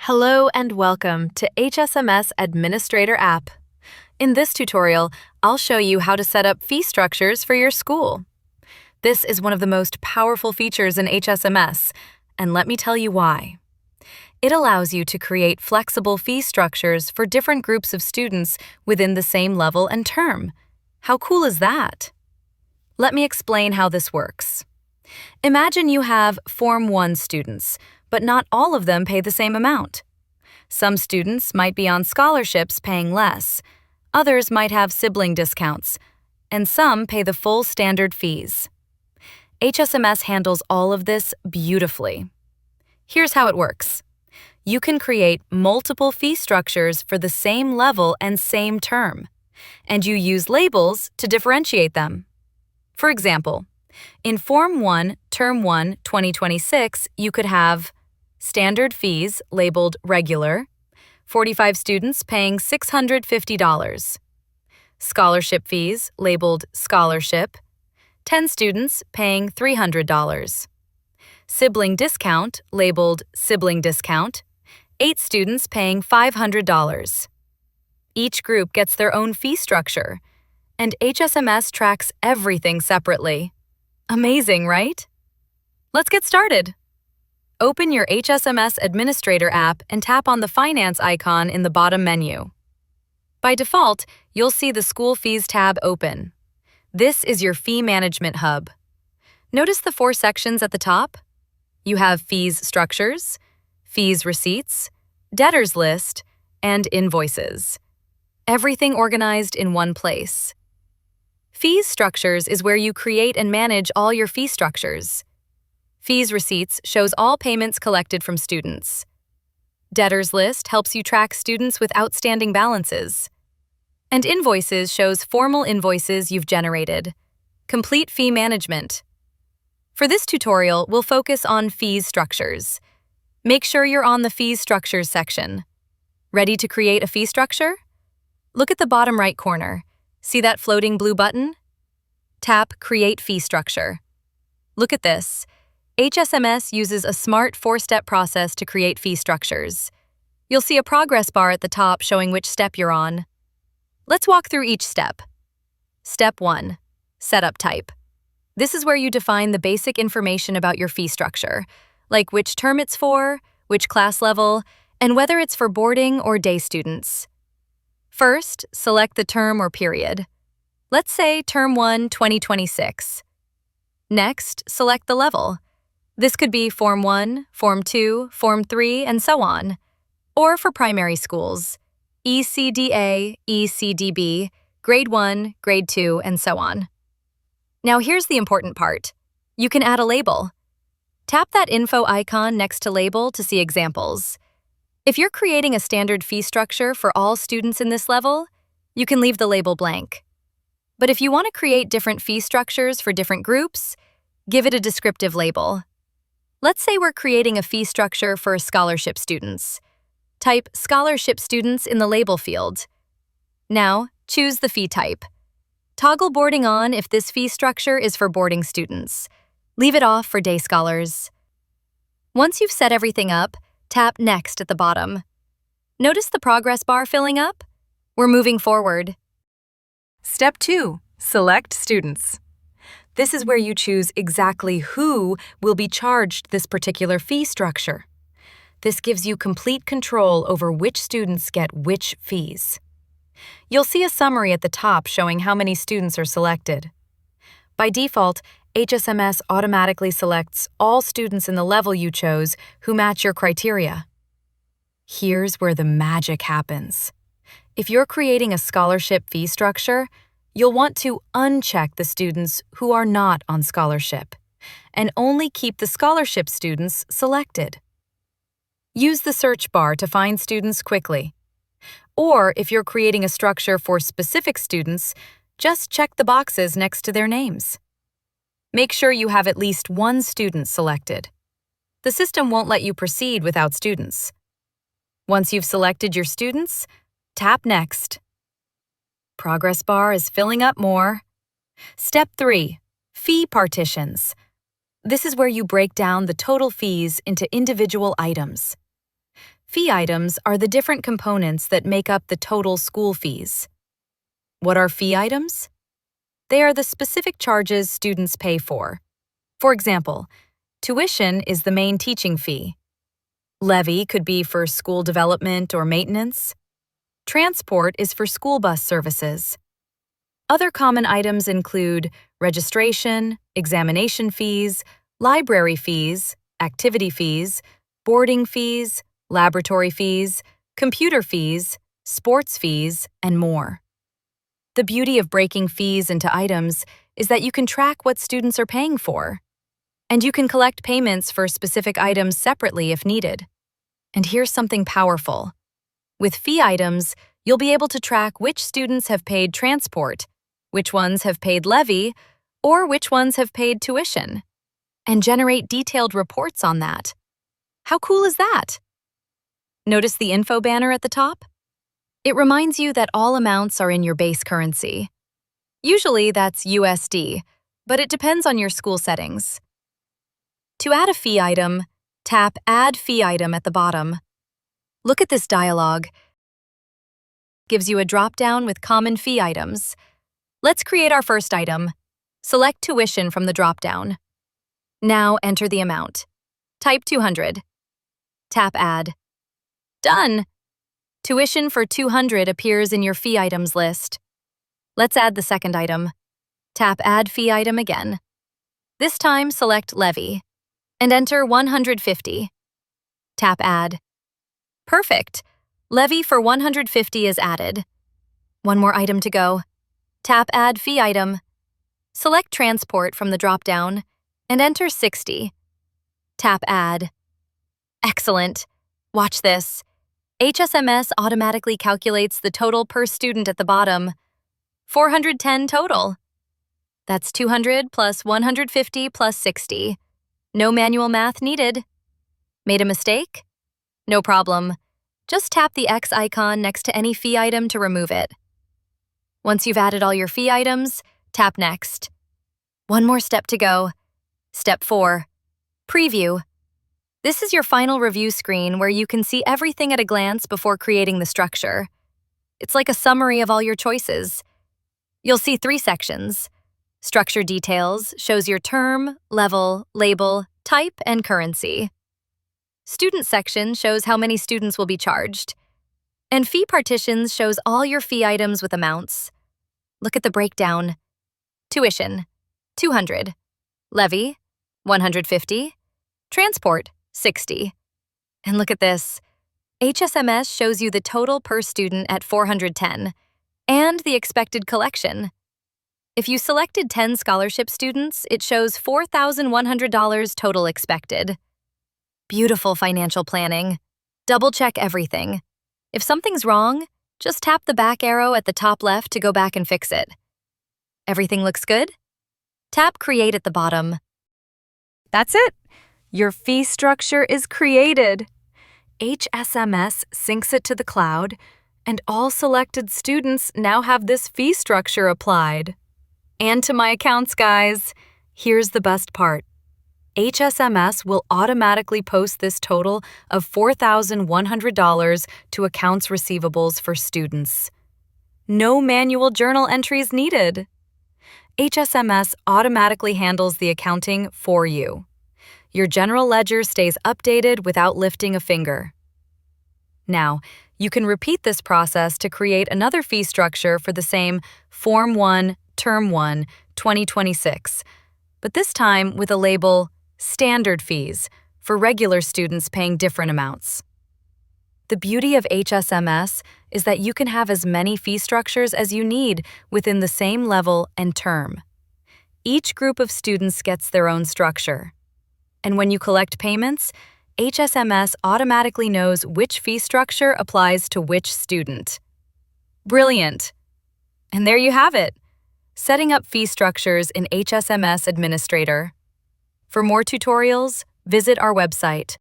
Hello and welcome to HSMS Administrator App. In this tutorial, I'll show you how to set up fee structures for your school. This is one of the most powerful features in HSMS, and let me tell you why. It allows you to create flexible fee structures for different groups of students within the same level and term. How cool is that? Let me explain how this works. Imagine you have Form 1 students, but not all of them pay the same amount. Some students might be on scholarships paying less, others might have sibling discounts, and some pay the full standard fees. HSMS handles all of this beautifully. Here's how it works. You can create multiple fee structures for the same level and same term, and you use labels to differentiate them. For example, in Form 1, Term 1, 2026, you could have standard fees labeled regular, 45 students paying $650. Scholarship fees labeled scholarship, 10 students paying $300. Sibling discount labeled sibling discount, 8 students paying $500. Each group gets their own fee structure, and HSMS tracks everything separately. Amazing, right? Let's get started. Open your HSMS Administrator app and tap on the Finance icon in the bottom menu. By default, you'll see the School Fees tab open. This is your fee management hub. Notice the 4 sections at the top? You have Fees Structures, Fees Receipts, Debtors List, and Invoices. Everything organized in one place. Fees Structures is where you create and manage all your fee structures. Fees Receipts shows all payments collected from students. Debtors List helps you track students with outstanding balances. And Invoices shows formal invoices you've generated. Complete fee management. For this tutorial, we'll focus on Fees Structures. Make sure you're on the Fees Structures section. Ready to create a fee structure? Look at the bottom right corner. See that floating blue button? Tap Create Fee Structure. Look at this. HSMS uses a smart 4-step process to create fee structures. You'll see a progress bar at the top showing which step you're on. Let's walk through each step. Step 1. Setup Type. This is where you define the basic information about your fee structure, like which term it's for, which class level, and whether it's for boarding or day students. First, select the term or period. Let's say Term 1, 2026. Next, select the level. This could be Form 1, Form 2, Form 3, and so on. Or for primary schools, ECDA, ECDB, Grade 1, Grade 2, and so on. Now here's the important part. You can add a label. Tap that info icon next to label to see examples. If you're creating a standard fee structure for all students in this level, you can leave the label blank. But if you want to create different fee structures for different groups, give it a descriptive label. Let's say we're creating a fee structure for scholarship students. Type Scholarship Students in the label field. Now, choose the fee type. Toggle boarding on if this fee structure is for boarding students. Leave it off for day scholars. Once you've set everything up, tap Next at the bottom. Notice the progress bar filling up? We're moving forward. Step 2. Select Students. This is where you choose exactly who will be charged this particular fee structure. This gives you complete control over which students get which fees. You'll see a summary at the top showing how many students are selected. By default, HSMS automatically selects all students in the level you chose who match your criteria. Here's where the magic happens. If you're creating a scholarship fee structure, you'll want to uncheck the students who are not on scholarship and only keep the scholarship students selected. Use the search bar to find students quickly. Or if you're creating a structure for specific students, just check the boxes next to their names. Make sure you have at least one student selected. The system won't let you proceed without students. Once you've selected your students, tap Next. Progress bar is filling up more. Step 3. Fee Partitions. This is where you break down the total fees into individual items. Fee items are the different components that make up the total school fees. What are fee items? They are the specific charges students pay for. For example, tuition is the main teaching fee. Levy could be for school development or maintenance. Transport is for school bus services. Other common items include registration, examination fees, library fees, activity fees, boarding fees, laboratory fees, computer fees, sports fees, and more. The beauty of breaking fees into items is that you can track what students are paying for, and you can collect payments for specific items separately if needed. And here's something powerful. With fee items, you'll be able to track which students have paid transport, which ones have paid levy, or which ones have paid tuition, and generate detailed reports on that. How cool is that? Notice the info banner at the top? It reminds you that all amounts are in your base currency. Usually that's USD, but it depends on your school settings. To add a fee item, tap Add Fee Item at the bottom. Look at this dialog. It gives you a drop-down with common fee items. Let's create our first item. Select tuition from the drop-down. Now enter the amount. Type 200. Tap Add. Done! Tuition for 200 appears in your fee items list. Let's add the second item. Tap Add Fee Item again. This time select Levy and enter 150. Tap Add. Perfect! Levy for 150 is added. One more item to go. Tap Add Fee Item. Select Transport from the drop-down and enter 60. Tap Add. Excellent! Watch this. HSMS automatically calculates the total per student at the bottom. 410 total. That's 200 plus 150 plus 60. No manual math needed. Made a mistake? No problem. Just tap the X icon next to any fee item to remove it. Once you've added all your fee items, tap Next. One more step to go. Step 4. Preview. This is your final review screen where you can see everything at a glance before creating the structure. It's like a summary of all your choices. You'll see 3 sections. Structure Details shows your term, level, label, type, and currency. Student section shows how many students will be charged. And Fee Partitions shows all your fee items with amounts. Look at the breakdown. Tuition, 200. Levy, 150. Transport, 60. And look at this. HSMS shows you the total per student at 410 and the expected collection. If you selected 10 scholarship students, it shows $4,100 total expected. Beautiful financial planning. Double-check everything. If something's wrong, just tap the back arrow at the top left to go back and fix it. Everything looks good? Tap Create at the bottom. That's it. Your fee structure is created. HSMS syncs it to the cloud, and all selected students now have this fee structure applied. And to my accounts, guys, here's the best part. HSMS will automatically post this total of $4,100 to accounts receivables for students. No manual journal entries needed. HSMS automatically handles the accounting for you. Your general ledger stays updated without lifting a finger. Now, you can repeat this process to create another fee structure for the same Form 1, Term 1, 2026, but this time with a label Standard Fees for regular students paying different amounts. The beauty of HSMS is that you can have as many fee structures as you need within the same level and term. Each group of students gets their own structure. And when you collect payments, HSMS automatically knows which fee structure applies to which student. Brilliant! And there you have it, setting up fee structures in HSMS Administrator. For more tutorials, visit our website.